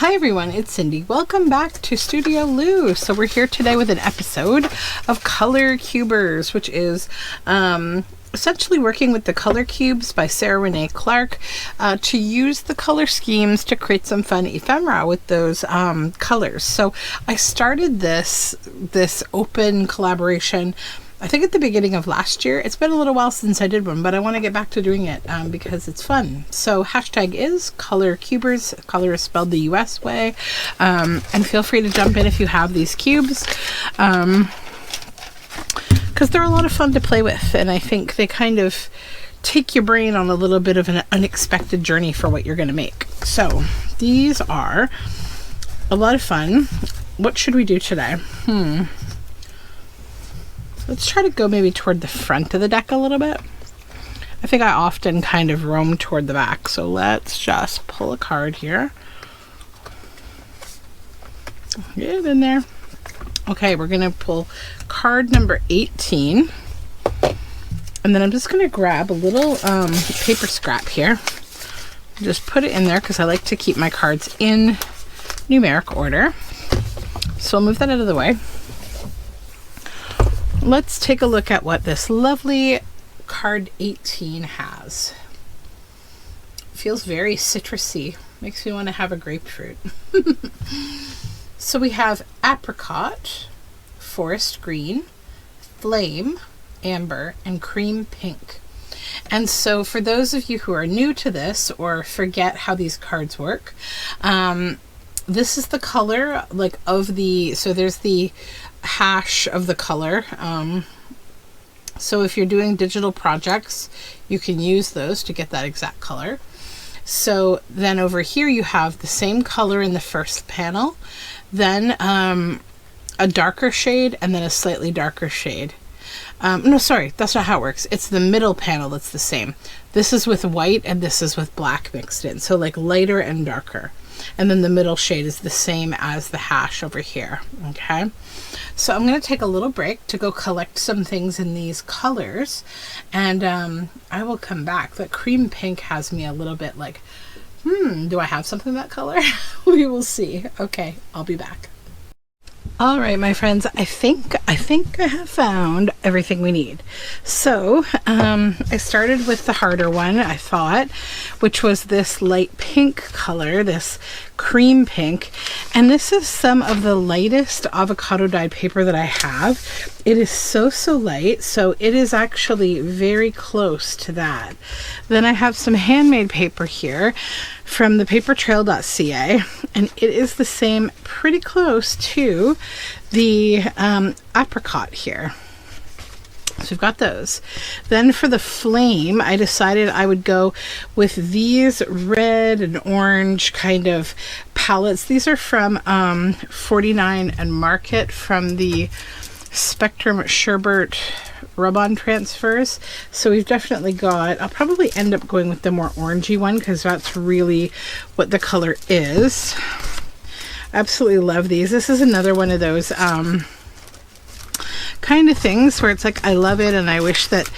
Hi everyone, it's Cindy. Welcome back to Studioloo. So we're here today with an episode of Color Cubers, which is essentially working with the color cubes by Sarah Renee Clark to use the color schemes to create some fun ephemera with those colors. So I started this open collaboration I think at the beginning of last year. It's been a little while since I did one, but I want to get back to doing it because it's fun. So hashtag is Color Cubers. Color is spelled the US way. And feel free to jump in if you have these cubes. Because they're a lot of fun to play with. And I think they kind of take your brain on a little bit of an unexpected journey for what you're going to make. So these are a lot of fun. What should we do today? Let's try to go maybe toward the front of the deck a little bit. I think I often kind of roam toward the back. So let's just pull a card here. Get it in there. Okay, we're going to pull card number 18. And then I'm just going to grab a little paper scrap here. Just put it in there because I like to keep my cards in numeric order. So I'll move that out of the way. Let's take a look at what this lovely card 18 has. Feels very citrusy. Makes me want to have a grapefruit. So we have apricot, forest green, flame, amber, and cream pink. And so for those of you who are new to this or forget how these cards work, this is the color so there's the hash of the color. So if you're doing digital projects, you can use those to get that exact color. So then over here you have the same color in the first panel, then a darker shade, and then a slightly darker shade. No, sorry, that's not how it works. It's the middle panel that's the same. This is with white and this is with black mixed in. So like lighter and darker. And then the middle shade is the same as the hash over here. Okay. So I'm going to take a little break to go collect some things in these colors. And I will come back. That cream pink has me a little bit like, do I have something that color? We will see. Okay, I'll be back. All right, my friends, I think I have found everything we need. So I started with the harder one, I thought, which was this light pink color, this cream pink. And this is some of the lightest avocado dyed paper that I have. It is so light, so it is actually very close to that. Then I have some handmade paper here from the papertrail.ca, and it is the same, pretty close to the apricot here. So we've got those. Then for the flame, I decided I would go with these red and orange kind of palettes. These are from 49 and Market from the Spectrum Sherbert rub-on transfers. So we've definitely got, I'll probably end up going with the more orangey one because that's really what the color is. Absolutely love these. This is another one of those kind of things where it's like I love it and I wish that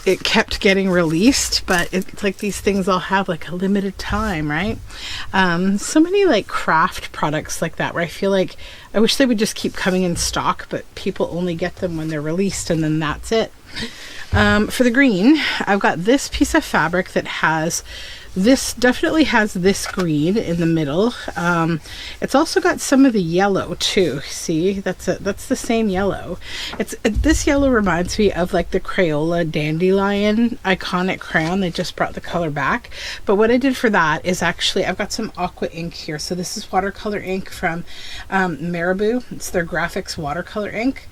it kept getting released, but it's like these things all have like a limited time, right? So many like craft products like that where I feel like I wish they would just keep coming in stock, but people only get them when they're released and then that's it. For the green, I've got this piece of fabric that has this, definitely has this green in the middle. It's also got some of the yellow too. See, that's the same yellow. This yellow reminds me of like the Crayola Dandelion iconic crayon. They just brought the color back. But what I did for that is actually, I've got some aqua ink here. So this is watercolor ink from Marabou. It's their graphics watercolor ink.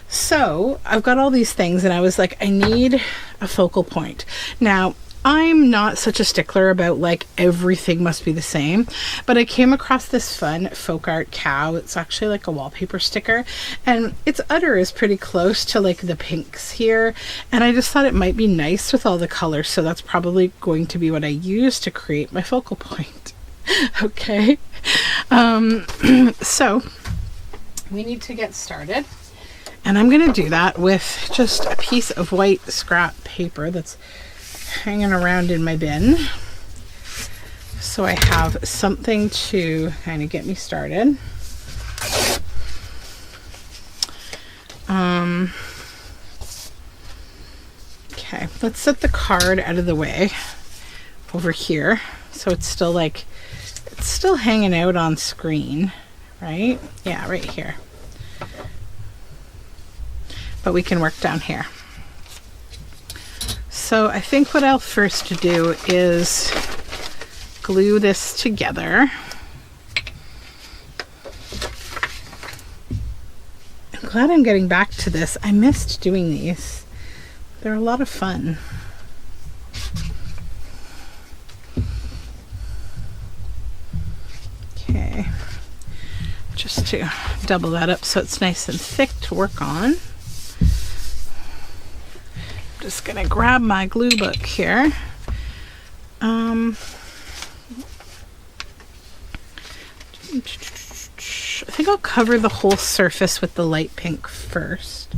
So I've got all these things and I was like, I need a focal point. Now, I'm not such a stickler about like everything must be the same, but I came across this fun folk art cow. It's actually like a wallpaper sticker and its udder is pretty close to like the pinks here. And I just thought it might be nice with all the colors. So that's probably going to be what I use to create my focal point. Okay. So we need to get started. And I'm going to do that with just a piece of white scrap paper that's hanging around in my bin. so I have something to kind of get me started. Okay, let's set the card out of the way over here, so it's still like, it's still hanging out on screen, right? Yeah, right here. But we can work down here. So I think what I'll first do is glue this together. I'm glad I'm getting back to this. I missed doing these. They're a lot of fun. Okay, just to double that up so it's nice and thick to work on. Just gonna grab my glue book here. I think I'll cover the whole surface with the light pink first.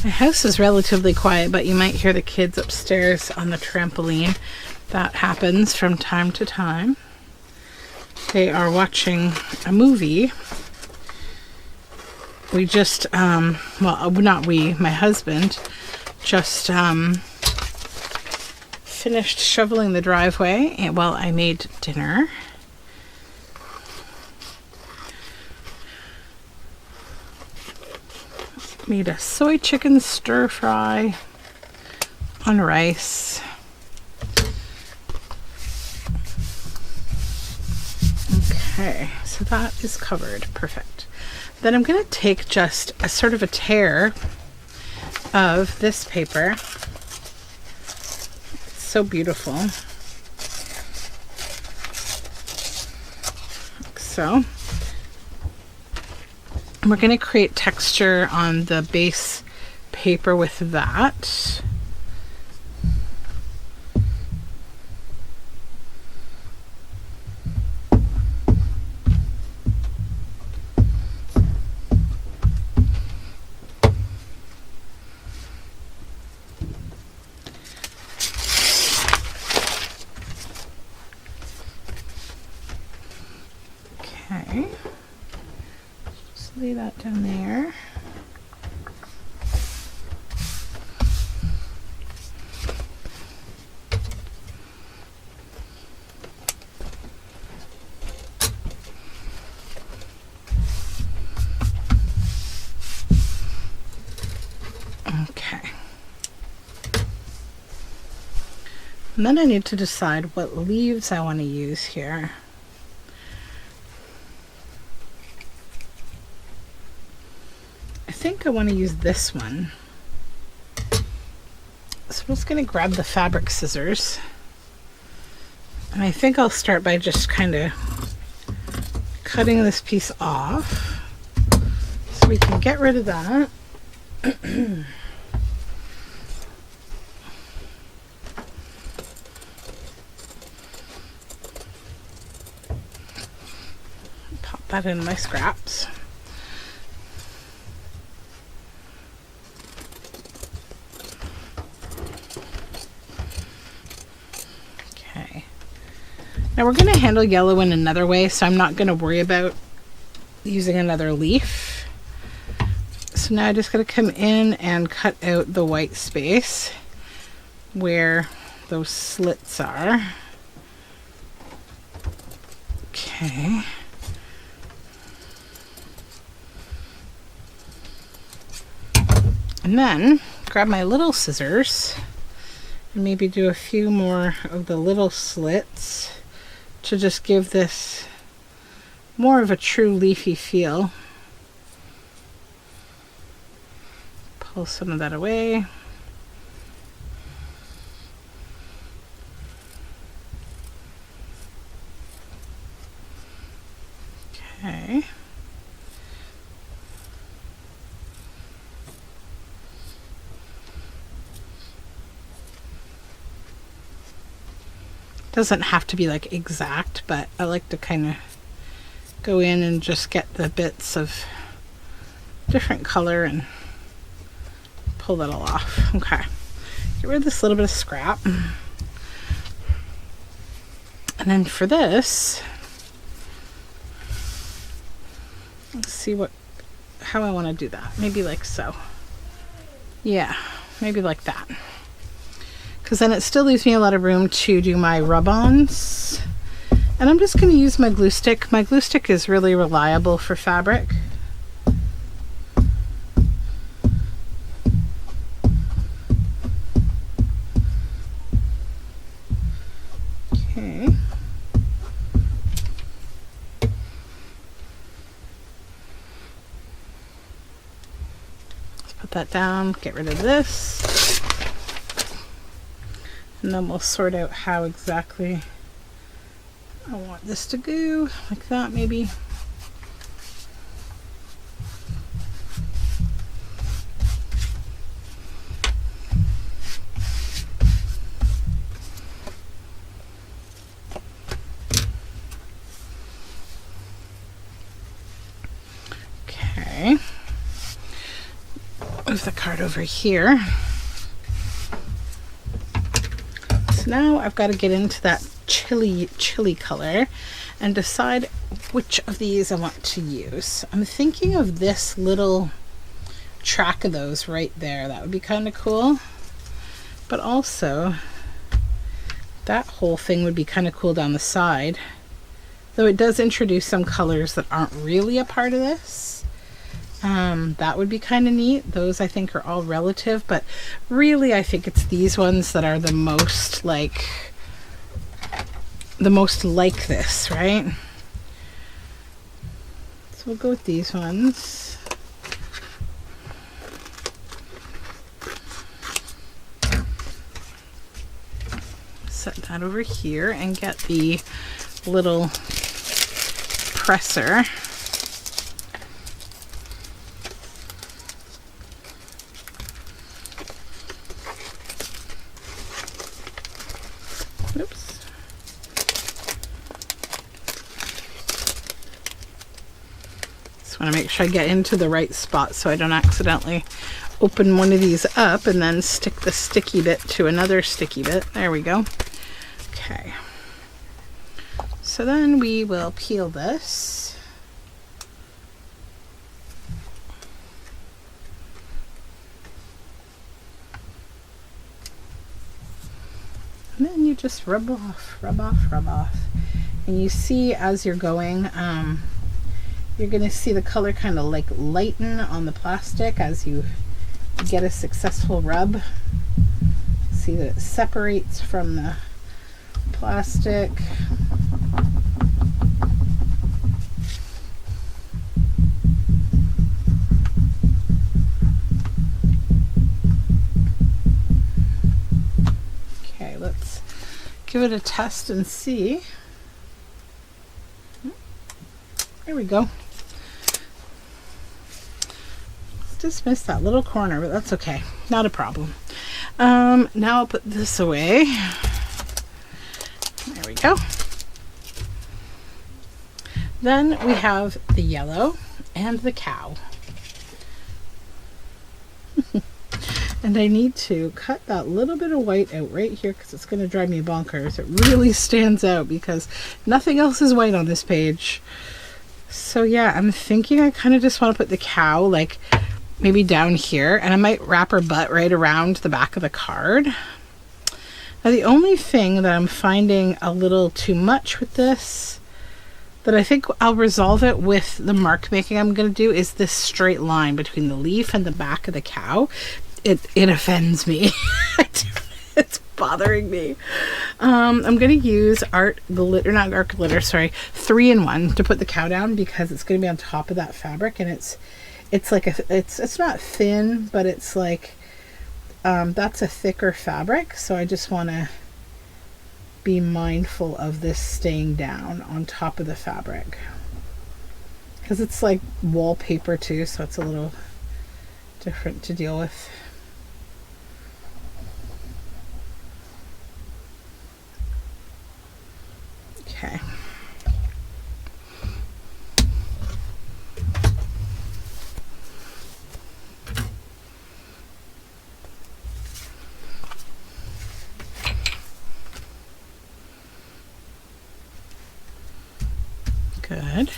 My house is relatively quiet, but you might hear the kids upstairs on the trampoline. That happens from time to time. They are watching a movie. We just, well, not we, my husband just finished shoveling the driveway while I made dinner. Made a soy chicken stir fry on rice. Okay, so that is covered. Perfect. Then I'm going to take just a sort of a tear of this paper. It's so beautiful. Like so. We're going to create texture on the base paper with that. Okay. Lay that down there. Okay. And then I need to decide what leaves I want to use here. I think I want to use this one. So I'm just going to grab the fabric scissors. And I think I'll start by just kind of cutting this piece off so we can get rid of that. Pop that in my scraps. Now we're going to handle yellow in another way, so I'm not going to worry about using another leaf. So now I just got to come in and cut out the white space where those slits are. Okay. And then grab my little scissors and maybe do a few more of the little slits to just give this more of a true leafy feel. Pull some of that away. Okay. Doesn't have to be like exact, but I like to kind of go in and just get the bits of different color and pull that all off. Okay, get rid of this little bit of scrap. And then for this, let's see how I want to do that. Maybe like so. Yeah, maybe like that. Because then it still leaves me a lot of room to do my rub-ons. And I'm just going to use my glue stick. My glue stick is really reliable for fabric. Okay. Let's put that down, get rid of this. And then we'll sort out how exactly I want this to go, like that maybe. Okay. Move the card over here. So now I've got to get into that chili color and decide which of these I want to use. I'm thinking of this little track of those right there. That would be kind of cool. But also that whole thing would be kind of cool down the side. Though it does introduce some colors that aren't really a part of this. That would be kind of neat. Those I think are all relative, but really I think it's these ones that are the most like this, right? So we'll go with these ones. Set that over here and get the little presser. Oops. Just want to make sure I get into the right spot so I don't accidentally open one of these up and then stick the sticky bit to another sticky bit. There we go. Okay. So then we will peel this. And then you just rub off. And you see as you're going, you're going to see the color kind of like lighten on the plastic as you get a successful rub. See that it separates from the plastic. Okay, let's give it a test and see. There we go. Just missed that little corner, but that's okay. Not a problem. Now I'll put this away. There we go. Then we have the yellow and the cow. And I need to cut that little bit of white out right here because it's going to drive me bonkers. It really stands out because nothing else is white on this page. So yeah, I'm thinking I kind of just want to put the cow like maybe down here, and I might wrap her butt right around the back of the card. Now the only thing that I'm finding a little too much with this, that I think I'll resolve it with the mark making I'm going to do, is this straight line between the leaf and the back of the cow. It offends me. It's bothering me. I'm going to use art glitter, not art glitter, sorry, 3-in-1 to put the cow down because it's going to be on top of that fabric, and it's like it's not thin, but it's like that's a thicker fabric, so I just want to be mindful of this staying down on top of the fabric because it's like wallpaper too, so it's a little different to deal with. Okay. Good.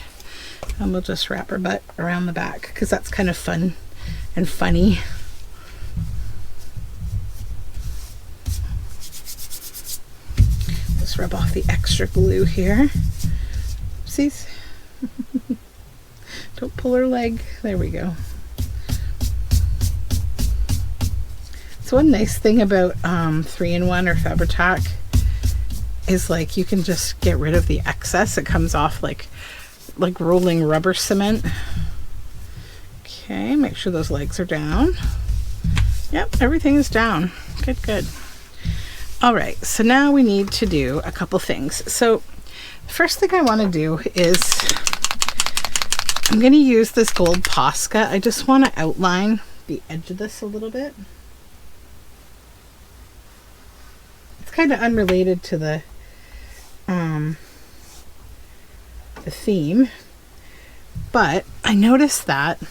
And we'll just wrap her butt around the back because that's kind of fun and funny. Just rub off the extra glue here. Oopsies. Don't pull her leg. There we go. So one nice thing about 3-in-1 or Fabri-Tac is like you can just get rid of the excess. It comes off like rolling rubber cement. Okay, make sure those legs are down. Yep, everything is down. Good, good. All right, so now we need to do a couple things. So first thing I want to do is I'm going to use this gold Posca. I just want to outline the edge of this a little bit. It's kind of unrelated to the theme, but I noticed that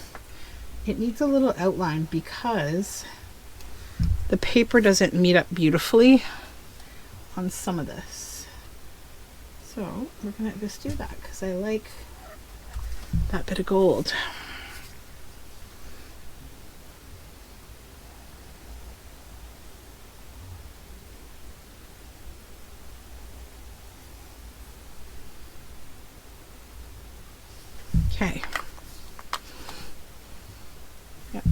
it needs a little outline because the paper doesn't meet up beautifully on some of this. So we're gonna just do that because I like that bit of gold. Okay. Yep.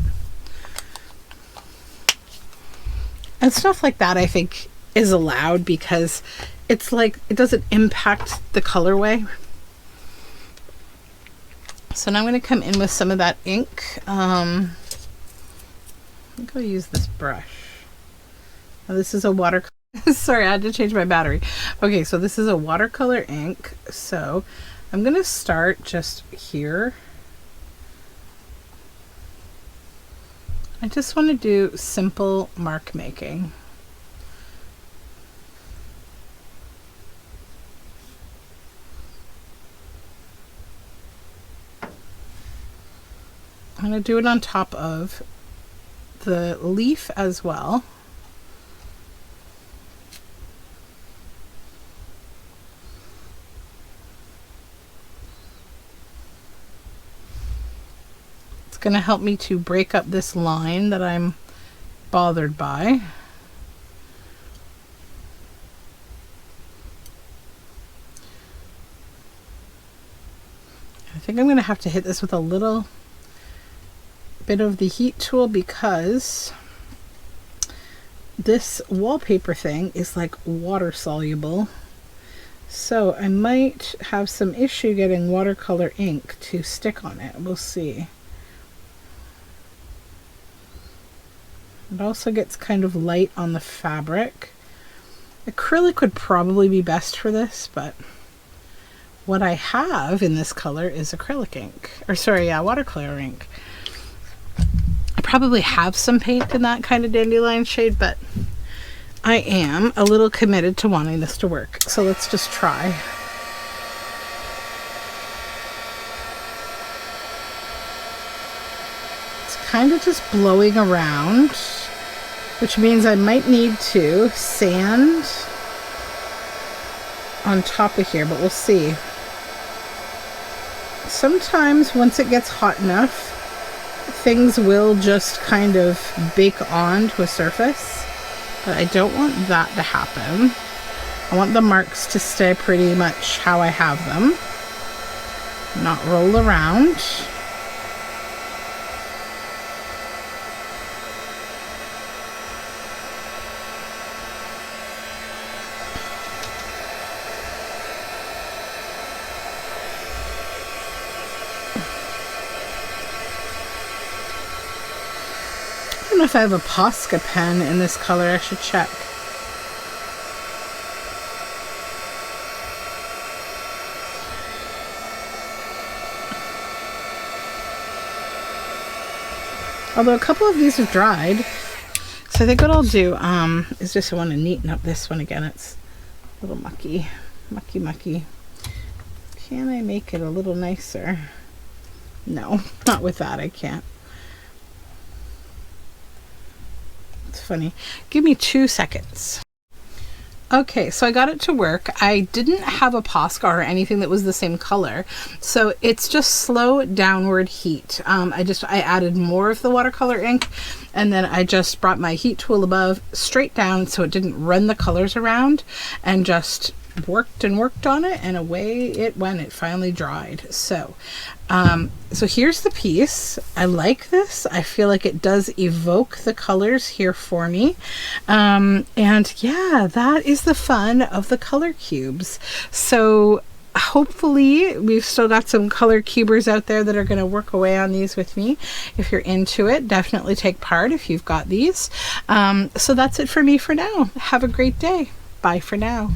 And stuff like that I think is allowed because it's like it doesn't impact the colorway. So now I'm going to come in with some of that ink. I think I'll use this brush. Now this is a watercolor. Sorry, I had to change my battery. Okay, so this is a watercolor ink. So I'm going to start just here. I just want to do simple mark making. I'm going to do it on top of the leaf as well. Going to help me to break up this line that I'm bothered by. I think I'm going to have to hit this with a little bit of the heat tool because this wallpaper thing is like water soluble. So I might have some issue getting watercolor ink to stick on it. We'll see. It also gets kind of light on the fabric. Acrylic would probably be best for this, but what I have in this color is acrylic ink. Or sorry, yeah, watercolor ink. I probably have some paint in that kind of dandelion shade, but I am a little committed to wanting this to work. So let's just try. It's kind of just blowing around, which means I might need to sand on top of here, but we'll see. Sometimes once it gets hot enough, things will just kind of bake on to a surface, but I don't want that to happen. I want the marks to stay pretty much how I have them, not roll around. I don't know if I have a Posca pen in this color. I should check. Although a couple of these have dried. So I think what I'll do is just I want to neaten up this one again. It's a little mucky. mucky mucky. Can I make it a little nicer? No, not with that, I can't. It's funny. Give me 2 seconds. Okay, so I got it to work. I didn't have a Posca or anything that was the same color, so it's just slow downward heat. I added more of the watercolor ink, and then I just brought my heat tool above straight down so it didn't run the colors around, and just worked and worked on it, and away it went. It finally dried. So here's the piece. I like this. I feel like it does evoke the colors here for me. And yeah, that is the fun of the color cubes. So hopefully we've still got some color cubers out there that are going to work away on these with me. If you're into it, definitely take part if you've got these. So that's it for me for now. Have a great day. Bye for now.